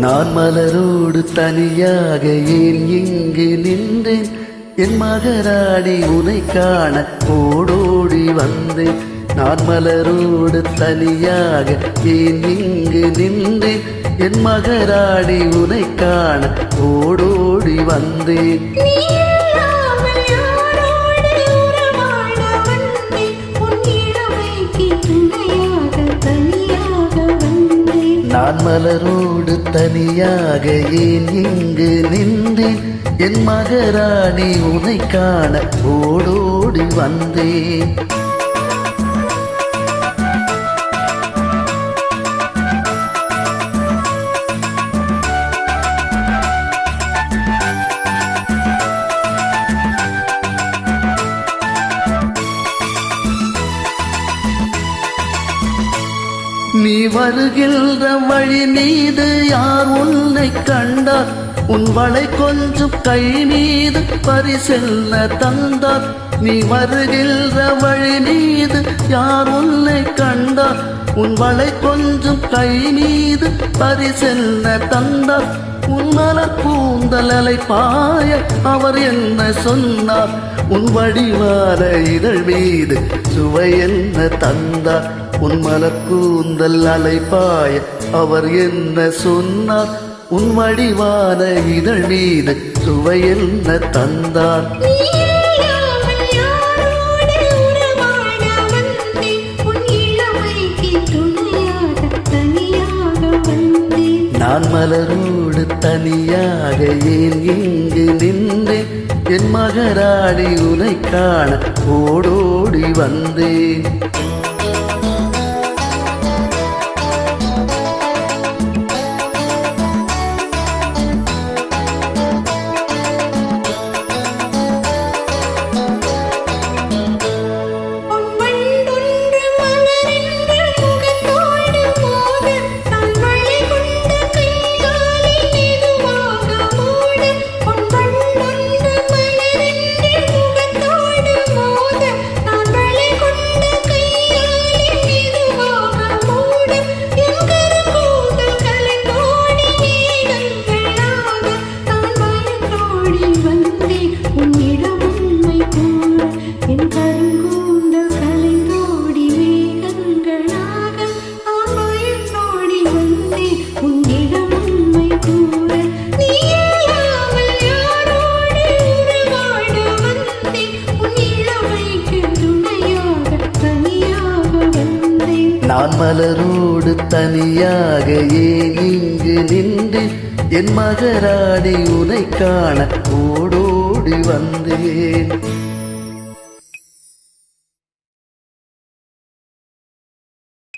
நான் மலரோடு தனியாக ஏன் இங்கு நின்றேன், என் மகராணி உனை காண ஓடோடி வந்தேன். நான் மலரோடு தனியாக ஏன் இங்கு நின்றேன், என் மகராணி உனை காண ஓடோடி வந்தேன். நான் மலரோடு தனியாக ஏன் இங்கு நின்றேன், என் மகராணி உனை காண ஓடோடி வந்தேன். நீ வருகின்ற வழி மீது யார் உன்னை கண்டார், உன் வளை கொஞ்சம் கை மீது பரிசெல்ல தந்தார். நீ வருகின்ற வழி மீது யார் உன்னை கண்டார், உன் வளை கொஞ்சம் கை மீது பரிசெல்ல தந்தார். உன் மலர் கூந்தலை பாய அவர் என்ன சொன்னார், உன் வடிவான இதழ் மீது சுவை என்ன தந்தார். உன் மலர் கூந்தல் அலைப்பாய அவர் என்ன சொன்னார், உன் வடிவான இதழ் மீது சுவை என்ன தந்தார். நான் மலரோடு தனியாக ஏன் இங்கு நின்றேன், என் மகராணி உனை காண ஓடோடி வந்தேன். நான் மலரோடு தனியாக ஏன் இங்கு நின்றேன், என் மகராணி உனை காண ஓடோடி வந்தேன்.